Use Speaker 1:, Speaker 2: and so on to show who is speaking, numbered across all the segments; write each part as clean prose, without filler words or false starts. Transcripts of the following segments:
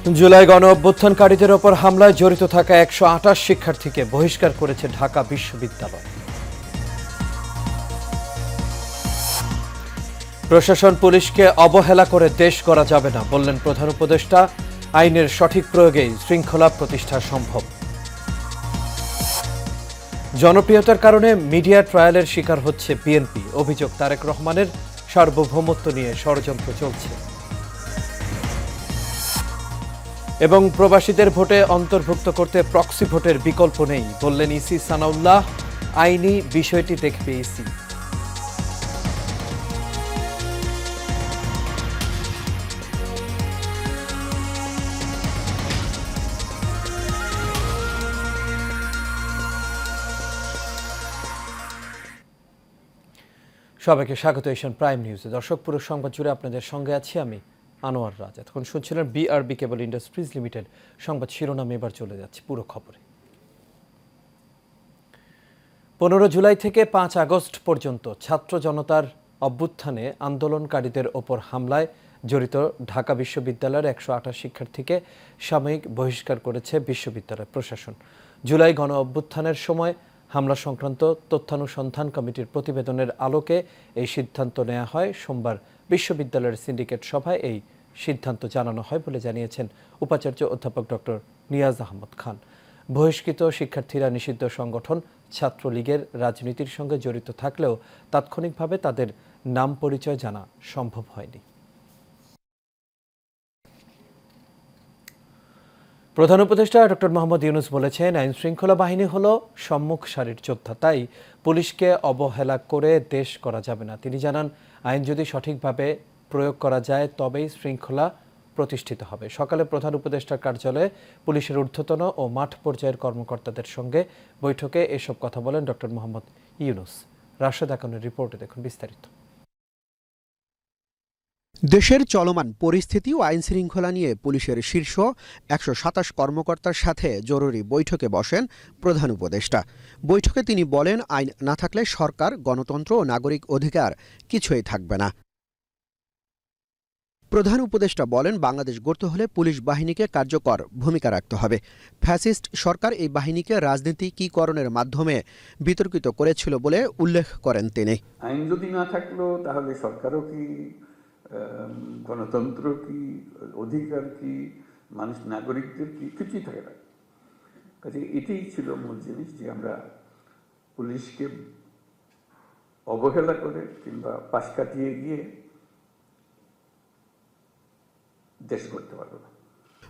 Speaker 1: জুলাই গণ অভ্যুত্থানকারীদের ওপর হামলায় জড়িত থাকা ১২৮ শিক্ষার্থীকে বহিষ্কার করেছে ঢাকা বিশ্ববিদ্যালয়। প্রশাসন পুলিশকে অবহেলা করে দেশ গড়া যাবে না বললেন প্রধান উপদেষ্টা। আইনের সঠিক প্রয়োগেই শৃঙ্খলা প্রতিষ্ঠা সম্ভব। জনপ্রিয়তার কারণে মিডিয়া ট্রায়ালের শিকার হচ্ছে বিএনপি। অভিযোগ তারেক রহমানের সার্বভৌমত্ব নিয়ে ষড়যন্ত্র চলছে। এবং প্রবাসীদের ভোটে অন্তর্ভুক্ত করতে প্রক্সি ভোটের বিকল্প নেই বললেন ইসি সানাউল্লাহ। আইনি বিষয়টি দেখবে ইসি। সবাইকে স্বাগত এশিয়ান প্রাইম নিউজে। দর্শক, পুরো সংবাদ জুড়ে আপনাদের সঙ্গে আছি আমি আনোয়ার রাজ। এখন শুনছিলেন বিআরবি কেবল ইন্ডাস্ট্রিজ লিমিটেড সংবাদ শিরোনাম। এবার চলে যাচ্ছে পুরো খবরে। 15 জুলাই থেকে 5 আগস্ট পর্যন্ত ছাত্র জনতার অভ্যুত্থানে আন্দোলনকারীদের ওপর হামলায় জড়িত ঢাকা বিশ্ববিদ্যালয়ের 128 শিক্ষার্থীকে সাময়িক বহিষ্কার করেছে বিশ্ববিদ্যালয় প্রশাসন। জুলাই গণ অভ্যুত্থানের সময় হামলা সংক্রান্ত তথ্যানুসন্ধান কমিটির প্রতিবেদনের আলোকে এই সিদ্ধান্ত নেওয়া হয়। সোমবার বিশ্ববিদ্যালয়ের সিন্ডিকেট সভায় এই সিদ্ধান্ত জানানো হয় বলে জানিয়েছেন উপাচার্য অধ্যাপক ডক্টর নিয়াজ আহমদ খান। বহিষ্কৃত শিক্ষার্থীরা নিষিদ্ধ সংগঠন ছাত্রলীগের রাজনীতির সঙ্গে জড়িত থাকলেও তাৎক্ষণিকভাবে তাদের নাম পরিচয় জানা সম্ভব হয়নি। প্রধান উপদেষ্টা ডক্টর মোহাম্মদ ইউনূস বলেছেন, আইন শৃঙ্খলা বাহিনী হলো সম্মুখ সারির যোদ্ধা, তাই পুলিশকে অবহেলা করে দেশ করা যাবে না। তিনি জানান, আইন যদি সঠিকভাবে প্রয়োগ করা যায় তবেই শৃঙ্খলা প্রতিষ্ঠিত হবে। সকালে প্রধান উপদেষ্টার কার্যালয়ে পুলিশের ঊর্ধ্বতন ও মাঠ পর্যায়ের কর্মকর্তাদের সঙ্গে বৈঠকে এসব কথা বলেন ডক্টর মোহাম্মদ ইউনূস। রাশেদ আকানের রিপোর্টে দেখুন বিস্তারিত।
Speaker 2: দেশের চলমান পরিস্থিতি ও আইন শৃঙ্খলা নিয়ে পুলিশের শীর্ষ 127 কর্মকর্তার সাথে জরুরি বৈঠকে বসেন প্রধান উপদেষ্টা। বৈঠকে তিনি বলেন, আইন না থাকলে সরকার, গণতন্ত্র ও নাগরিক অধিকার কিছুই থাকবে না। প্রধান উপদেষ্টা বলেন, বাংলাদেশ গড়তে হলে পুলিশ বাহিনীকে কার্যকর ভূমিকা রাখতে হবে। ফ্যাসিস্ট সরকার এই বাহিনীকে রাজনীতিকীকরণের মাধ্যমে বিতর্কিত করেছিল বলে উল্লেখ করেন তিনি।
Speaker 3: আইন যদি না থাকলো তাহলে সরকারও কি, গণতন্ত্র কি, অধিকার কি, মানুষ নাগরিকদের কি, কিছুই থাকে না। কাজে এটাই ছিল মূল জিনিস, যে আমরা পুলিশকে অবহেলা করে কিংবা পাশ কাটিয়ে গিয়ে দেশ করতে পারবো না।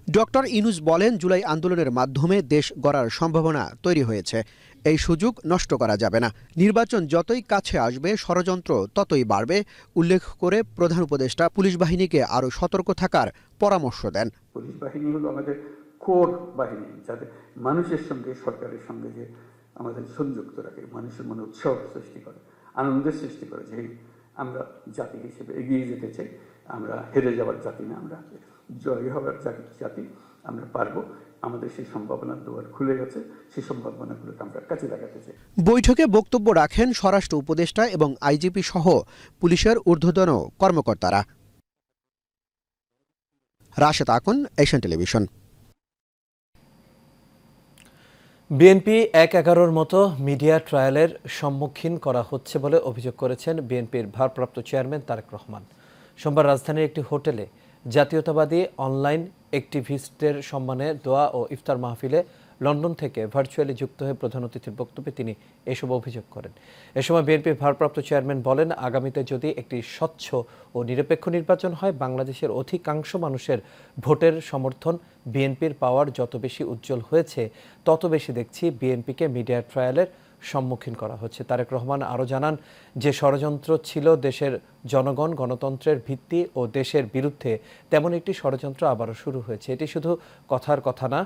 Speaker 2: ডক্টর ইউনূস বলেন, জুলাই আন্দোলনের মাধ্যমে দেশ গড়ার সম্ভাবনা তৈরি হয়েছে। এই সুযোগ নষ্ট করা যাবে না। নির্বাচন যতই কাছে আসবে ষড়যন্ত্র ততই বাড়বে উল্লেখ করে প্রধান উপদেষ্টা পুলিশ বাহিনীকে আরও সতর্ক থাকার পরামর্শ দেন।
Speaker 3: পুলিশ বাহিনী হলো আমাদের কোর বাহিনী, যাতে মানুষের সঙ্গে, সরকারের সঙ্গে যে আমাদের সংযুক্ত রাখে, মানুষের মনে উৎসাহ সৃষ্টি করে, আনন্দের সৃষ্টি করে, যে আমরা জাতি হিসেবে এগিয়ে যেতে চাই, আমরা হেরে যাওয়ার জাতি না, আমরা জয় হওয়ার জাতি, আমরা পারবো। আমাদের সেই সম্ভাবনার দুয়ার খুলে গেছে, সেই সম্ভাবনাগুলোকে আমরা কাজে লাগাতে চাই।
Speaker 2: বৈঠকে বক্তব্য রাখেন স্বরাষ্ট্র উপদেষ্টা এবং আইজিপি সহ পুলিশের ঊর্ধ্বতন কর্মকর্তারা। Rashed Akon, Asian television.
Speaker 1: BNP 1-11-র মতো মিডিয়া ট্রায়ালের সম্মুখীন করা হচ্ছে বলে অভিযোগ করেছেন বিএনপির ভারপ্রাপ্ত চেয়ারম্যান তারেক রহমান। সোমবার রাজধানীর একটি হোটেলে জাতীয়তাবাদী অনলাইন অ্যাক্টিভিস্টদের সম্মানে দোয়া ও ইফতার মাহফিলে লন্ডন থেকে ভার্চুয়ালি যুক্ত হয়ে প্রধান অতিথির বক্তব্যে তিনি এসব অভিযোগ করেন। এ সময় বিএনপির ভারপ্রাপ্ত চেয়ারম্যান বলেন, আগামীতে যদি একটি স্বচ্ছ ও নিরপেক্ষ নির্বাচন হয়, বাংলাদেশের অধিকাংশ মানুষের ভোটের সমর্থন বিএনপির পাওয়ার যত বেশি উজ্জ্বল হয়েছে, তত বেশি দেখছি বিএনপিকে মিডিয়া ট্রায়ালের সম্মুখীন করা হচ্ছে। তারেক রহমান আরও জানান, যে ষড়যন্ত্র ছিল দেশের জনগণ, গণতন্ত্রের ভিত্তি ও দেশের বিরুদ্ধে, তেমন একটি ষড়যন্ত্র আবারও শুরু হয়েছে। এটি শুধু কথার কথা না,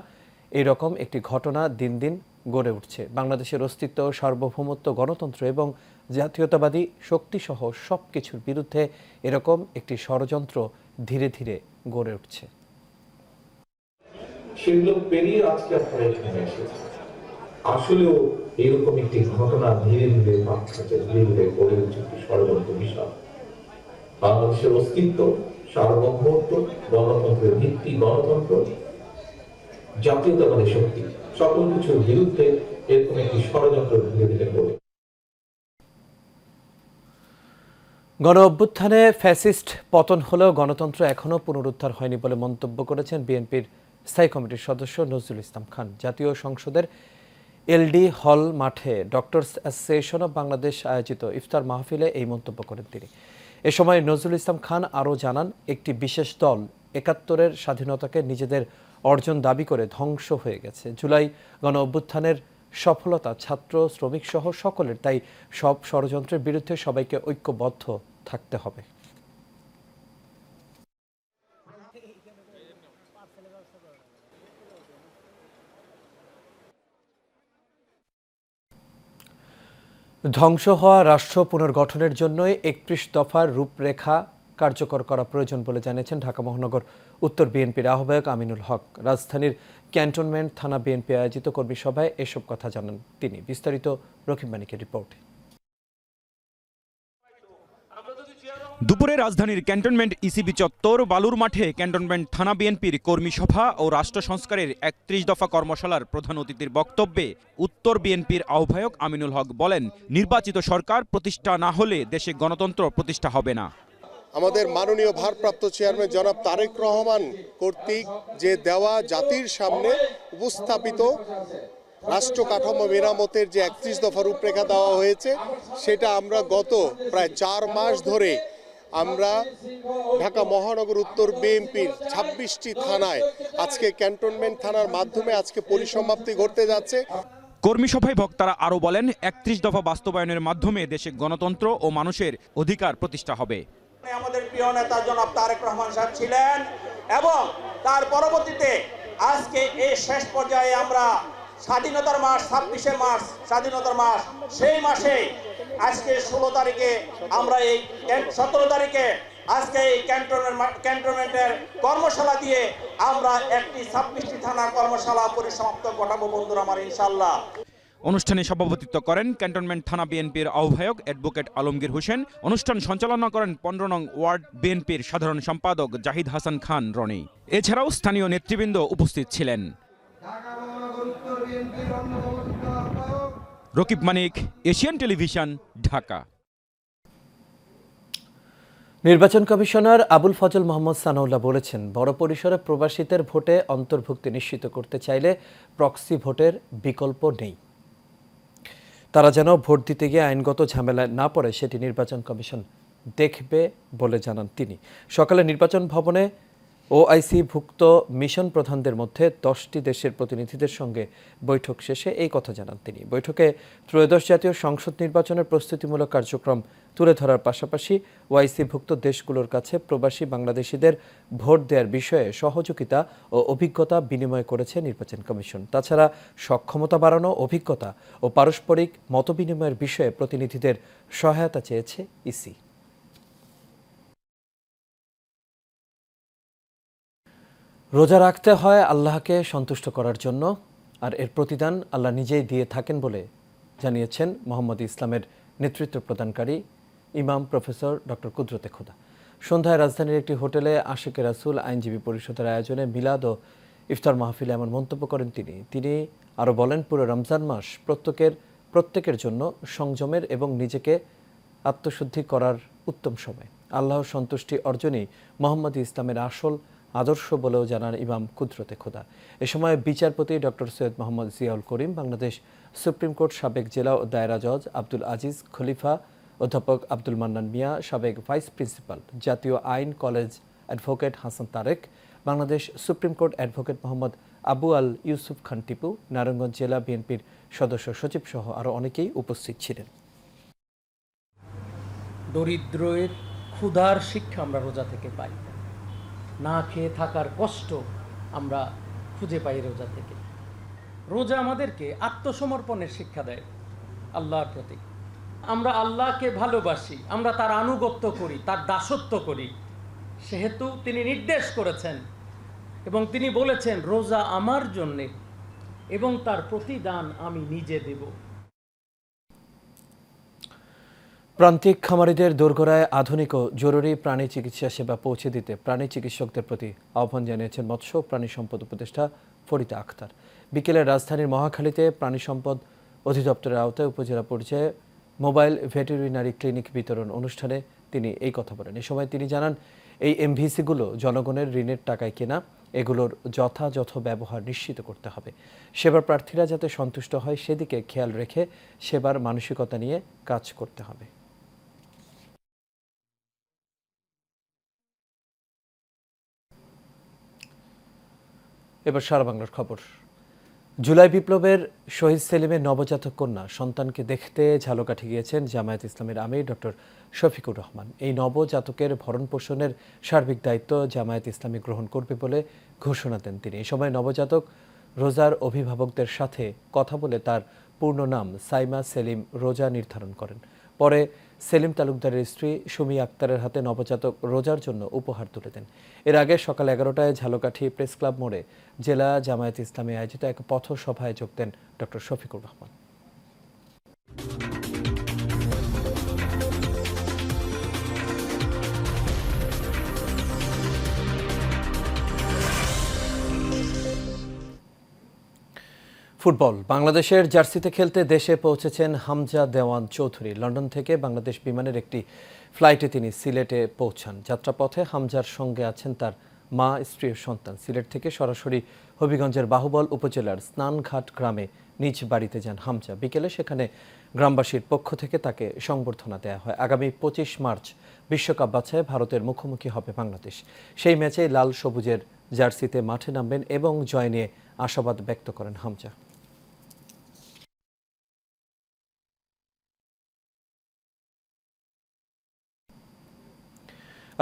Speaker 1: এরকম একটি ঘটনা দিন দিন গড়ে উঠছে। বাংলাদেশের অস্তিত্ব, সার্বভৌমত্ব, গণতন্ত্র এবং জাতীয়তাবাদী শক্তিসহ সব কিছুর বিরুদ্ধে এরকম একটি ষড়যন্ত্র ধীরে ধীরে গড়ে উঠছে।
Speaker 4: সেগুলো পেরিয়ে আজকে আপনারা এখানে এসেছে। আসলেও এরকম একটি ঘটনা ধীরে ধীরে ধীরে ধীরে গড়ে উঠছে একটি ষড়যন্ত্র বিষয়। বাংলাদেশের অস্তিত্ব, সার্বভৌমত্ব, গণতন্ত্রের ভিত্তি, গণতন্ত্র, জাতীয়তাবাদী শক্তি, সকল কিছুর বিরুদ্ধে এরকম একটি ষড়যন্ত্র ধীরে ধীরে গড়ে।
Speaker 1: গণ অভ্যুত্থানে ফ্যাসিস্ট পতন হলেও গণতন্ত্র এখনও পুনরুদ্ধার হয়নি বলে মন্তব্য করেছেন বিএনপির স্থায়ী কমিটির সদস্য নজরুল ইসলাম খান। জাতীয় সংসদের এলডি হল মাঠে ডক্টরস অ্যাসোসিয়েশন অব বাংলাদেশ আয়োজিত ইফতার মাহফিলে এই মন্তব্য করেন তিনি। এ সময় নজরুল ইসলাম খান আরও জানান, একটি বিশেষ দল ৭১-এর স্বাধীনতাকে নিজেদের অর্জন দাবি করে ধ্বংস হয়ে গেছে। জুলাই গণ অভ্যুত্থানের সফলতা ছাত্র, শ্রমিক সহ সকলের, তাই সব ষড়যন্ত্রের বিরুদ্ধে সবাইকে ঐক্যবদ্ধ থাকতে হবে। ধ্বংস হওয়া রাষ্ট্র পুনর্গঠনের জন্যই ৩১ দফার রূপরেখা কার্যকর করা প্রয়োজন বলে জানিয়েছেন ঢাকা মহানগর উত্তর বিএনপির আহ্বায়ক আমিনুল হক। রাজধানীর ক্যান্টনমেন্ট থানা বিএনপি আয়োজিত কর্মী সভায় এসব কথা জানান তিনি। বিস্তারিত রকিব মানিকের রিপোর্ট।
Speaker 5: দুপুরে রাজধানীর ক্যান্টনমেন্ট ইসিবি চত্বর বালুর মাঠে ক্যান্টনমেন্ট থানা বিএনপির কর্মী সভা ও রাষ্ট্র সংস্কারের ৩১ দফা কর্মশালার প্রধান অতিথির বক্তব্যে উত্তর বিএনপির আহ্বায়ক আমিনুল হক বলেন, নির্বাচিত সরকার প্রতিষ্ঠা না হলে দেশে গণতন্ত্র প্রতিষ্ঠা হবে না।
Speaker 6: আমাদের মাননীয় ভারপ্রাপ্ত চেয়ারম্যান জনাব তারেক রহমান কর্তৃক যে দেওয়া জাতির সামনে উপস্থাপিত রাষ্ট্র কাঠামো মেরামতের যে ৩১ দফা রূপরেখা দেওয়া হয়েছে, সেটা আমরা গত প্রায় ৪ মাস ধরে আমরা ঢাকা মহানগর উত্তর বিএনপির ২৬টি থানায় আজকে ক্যান্টনমেন্ট থানার মাধ্যমে আজকে পরিসমাপ্তি ঘটতে যাচ্ছে।
Speaker 5: কর্মী সভায় বক্তারা আরও বলেন, ৩১ দফা বাস্তবায়নের মাধ্যমে দেশে গণতন্ত্র ও মানুষের অধিকার প্রতিষ্ঠা হবে।
Speaker 7: আমাদের প্রিয় নেতা জনাব তারেক রহমান সাহেব ছিলেন এবং তার পরবর্তীতে আজকে এই শেষ পর্যায়ে আমরা স্বাধীনতার মাস ২৬শে মার্চ স্বাধীনতার মাস, সেই মাসে আজকে ১৬ তারিখে আমরা এই ১৭ তারিখে আজকে এই ক্যান্টনমেন্টের কর্মশালা দিয়ে আমরা একটি ২৬টি থানা কর্মশালা পরিসমাপ্ত ঘটাবো বন্ধুরা আমার, ইনশাআল্লাহ।
Speaker 5: অনুষ্ঠানে সভাপতিত্ব করেন ক্যান্টনমেন্ট থানা বিএনপির আহ্বায়ক অ্যাডভোকেট আলমগীর হোসেন। অনুষ্ঠান সঞ্চালনা করেন ১৫ নং ওয়ার্ড বিএনপির সাধারণ সম্পাদক জাহিদ হাসান খান রনি। এছাড়াও স্থানীয় নেতৃবৃন্দ উপস্থিত ছিলেন। রকিব মানিক, এশিয়ান টেলিভিশন, ঢাকা।
Speaker 1: নির্বাচন কমিশনার আবুল ফজল মোহাম্মদ সানাউল্লাহ বলেছেন, বড় পরিসরে প্রবাসীদের ভোটে অন্তর্ভুক্তি নিশ্চিত করতে চাইলে প্রক্সি ভোটের বিকল্প নেই। তারা যেন ভোট দিতে গিয়ে আইনগত ঝামেলায় না পড়ে সেটি নির্বাচন কমিশন দেখবে বলে জানান তিনি। সকালে নির্বাচন ভবনে ওআইসি-ভুক্ত মিশন প্রধানদের মধ্যে 10টি দেশের প্রতিনিধিদের সঙ্গে বৈঠক শেষে এই কথা জানান তিনি। বৈঠকে ত্রয়োদশ জাতীয় সংসদ নির্বাচনের প্রস্তুতিমূলক কার্যক্রম তুলে ধরার পাশাপাশি ওআইসি-ভুক্ত দেশগুলোর কাছে প্রবাসী বাংলাদেশিদের ভোট দেওয়ার বিষয়ে সহযোগিতা ও অভিজ্ঞতা বিনিময় করেছে নির্বাচন কমিশন। তাছাড়া সক্ষমতা বাড়ানো, অভিজ্ঞতা ও পারস্পরিক মতবিনিময়ের বিষয়ে প্রতিনিধিদের সহায়তা চেয়েছে ইসি। রোজা রাখতে হয় আল্লাহকে সন্তুষ্ট করার জন্য, আর এর প্রতিদান আল্লাহ নিজেই দিয়ে থাকেন বলে জানিয়েছেন মোহাম্মদ ইসলামের নেতৃত্ব প্রদানকারী ইমাম প্রফেসর ডক্টর কুদরতে খোদা। সন্ধ্যায় রাজধানীর একটি হোটেলে আশিকে রাসূল আইনজীবী পরিষদের আয়োজনে মিলাদ ও ইফতার মাহফিলে এমন মন্তব্য করেন তিনি আরও বলেন, পুরো রমজান মাস প্রত্যেকের জন্য সংযমের এবং নিজেকে আত্মশুদ্ধি করার উত্তম সময়। আল্লাহর সন্তুষ্টি অর্জনই মোহাম্মদ ইসলামের আসল আদর্শ বলেও জানান ইমাম কুদরতে খোদা। এ সময় বিচারপতি ডক্টর সৈয়দ মোহাম্মদ জিয়াউল করিম, বাংলাদেশ সুপ্রিম কোর্ট সাবেক জেলা ও দায়রা জজ আব্দুল আজিজ খলিফা, অধ্যাপক আব্দুল মান্নান মিয়া, সাবেক ভাইস প্রিন্সিপাল জাতীয় আইন college advocate Hasan Tareq, Bangladesh supreme court advocate Mohammad Abu Al Yusuf Khan Tipu, Narayanganj জেলা বিএনপির সদস্য সচিব সহ আরও অনেকেই উপস্থিত ছিলেন।
Speaker 8: দরিদ্রের ক্ষুধার শিক্ষা আমরা রোজা থেকে পাই, না খেয়ে থাকার কষ্ট আমরা খুঁজে পাই রোজা থেকে। রোজা আমাদেরকে আত্মসমর্পণের শিক্ষা দেয় আল্লাহর প্রতি। আমরা আল্লাহকে ভালোবাসি, আমরা তার আনুগত্য করি, তার দাসত্ব করি, সেহেতু তিনি নির্দেশ করেছেন এবং তিনি বলেছেন, রোজা আমার জন্যে এবং তার প্রতিদান আমি নিজে দেব।
Speaker 1: প্রান্তিক খামারিদের দোরগোড়ায় আধুনিক ও জরুরি প্রাণী চিকিৎসা সেবা পৌঁছে দিতে প্রাণী চিকিৎসকদের প্রতি আহ্বান জানিয়েছেন মৎস্য ও প্রাণী সম্পদ উপদেষ্টা ফরিদা আক্তার। বিকেলে রাজধানীর মহাখালীতে প্রাণী সম্পদ অধিদপ্তরের আওতায় উপজেলা পর্যায়ে মোবাইল ভেটেরিনারি ক্লিনিক বিতরণ অনুষ্ঠানে তিনি এই কথা বলেন। এ সময় তিনি জানান, এই এমভিসিগুলো জনগণের ঋণের টাকায় কেনা, এগুলোর যথাযথ ব্যবহার নিশ্চিত করতে হবে। সেবার প্রার্থীরা যাতে সন্তুষ্ট হয় সেদিকে খেয়াল রেখে সেবার মানসিকতা নিয়ে কাজ করতে হবে। এবার সারা বাংলার খবর। জুলাই বিপ্লবের শহীদ সেলিমের নবজাতক কন্যা সন্তানকে দেখতে ঝালকাঠি গিয়েছেন জামায়াত ইসলামের আমির ডক্টর শফিকুর রহমান। এই নবজাতকের ভরণ পোষণের সার্বিক দায়িত্ব জামায়াত ইসলামী গ্রহণ করবে বলে ঘোষণা দেন তিনি। এই সময় নবজাতক রোজার অভিভাবকদের সাথে কথা বলে তার পূর্ণ নাম সাইমা সেলিম রোজা নির্ধারণ করেন। পরে সেলিম তালুকদারের স্ত্রী সুমি আক্তারের হাতে নবজাতক রোজার জন্য উপহার তুলে দেন। এর আগে সকাল 11টায় ঝালকাঠি প্রেস ক্লাব মোড়ে জেলা জামায়াত ইসলামী আয়োজিত এক পথসভায় যোগ দেন ডক্টর শফিকুর রহমান। ফুটবল, বাংলাদেশের জার্সিতে খেলতে দেশে পৌঁছেছেন হামজা দেওয়ান চৌধুরী। লন্ডন থেকে বাংলাদেশ বিমানের একটি ফ্লাইটে তিনি সিলেটে পৌঁছান। যাত্রাপথে হামজার সঙ্গে আছেন তার মা, স্ত্রী ও সন্তান। সিলেট থেকে সরাসরি হবিগঞ্জের বাহুবল উপজেলার স্নানঘাট গ্রামে নিজ বাড়িতে যান হামজা। বিকেলে সেখানে গ্রামবাসীর পক্ষ থেকে তাকে সংবর্ধনা দেওয়া হয়। আগামী 25 মার্চ বিশ্বকাপ বাছাইয়ে ভারতের মুখোমুখি হবে বাংলাদেশ। সেই ম্যাচে লাল সবুজের জার্সিতে মাঠে নামবেন এবং জয় নিয়ে আশাবাদ ব্যক্ত করেন হামজা।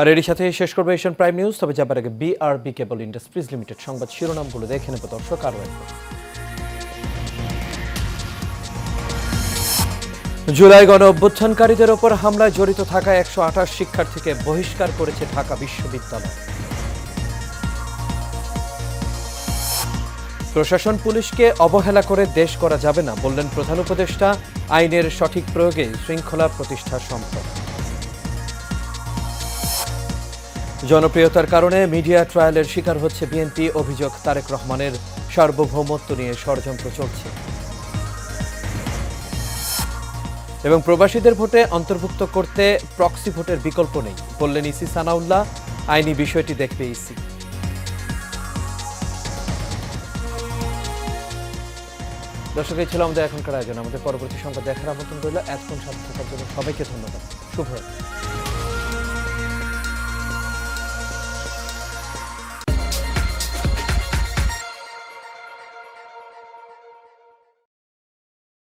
Speaker 1: আর এরই সাথে শেষ করবো এশিয়ান প্রাইম নিউজ। তবে যাবার আগে বিআরবি কেবল ইন্ডাস্ট্রিজ লিমিটেড সংবাদ শিরোনামগুলো দেখে নেব দর্শক। আরও একবার, জুলাই গণ অভ্যুত্থানকারীদের ওপর হামলায় জড়িত থাকা 128 শিক্ষার্থীকে বহিষ্কার করেছে ঢাকা বিশ্ববিদ্যালয়। প্রশাসন পুলিশকে অবহেলা করে দেশ করা যাবে না বললেন প্রধান উপদেষ্টা। আইনের সঠিক প্রয়োগে শৃঙ্খলা প্রতিষ্ঠা সম্ভব। জনপ্রিয়তার কারণে মিডিয়া ট্রায়ালের শিকার হচ্ছে বিএনপি, অভিযোগ তারেক রহমানের। সার্বভৌমত্ব নিয়ে ষড়যন্ত্র চলছে। এবং প্রবাসীদের ভোটে অন্তর্ভুক্ত করতে প্রক্সি ভোটের বিকল্প নেই বললেন ইসি সানাউল্লাহ। আইনি বিষয়টি দেখবে ইসি। দর্শক, এই ছিল আমাদের এখনকার আয়োজন। আমাদের পরবর্তী সংবাদ দেখার আমন্ত্রণ রইল। এতক্ষণ সাথে থাকার জন্য সবাইকে ধন্যবাদ। শুভ রাত্রি।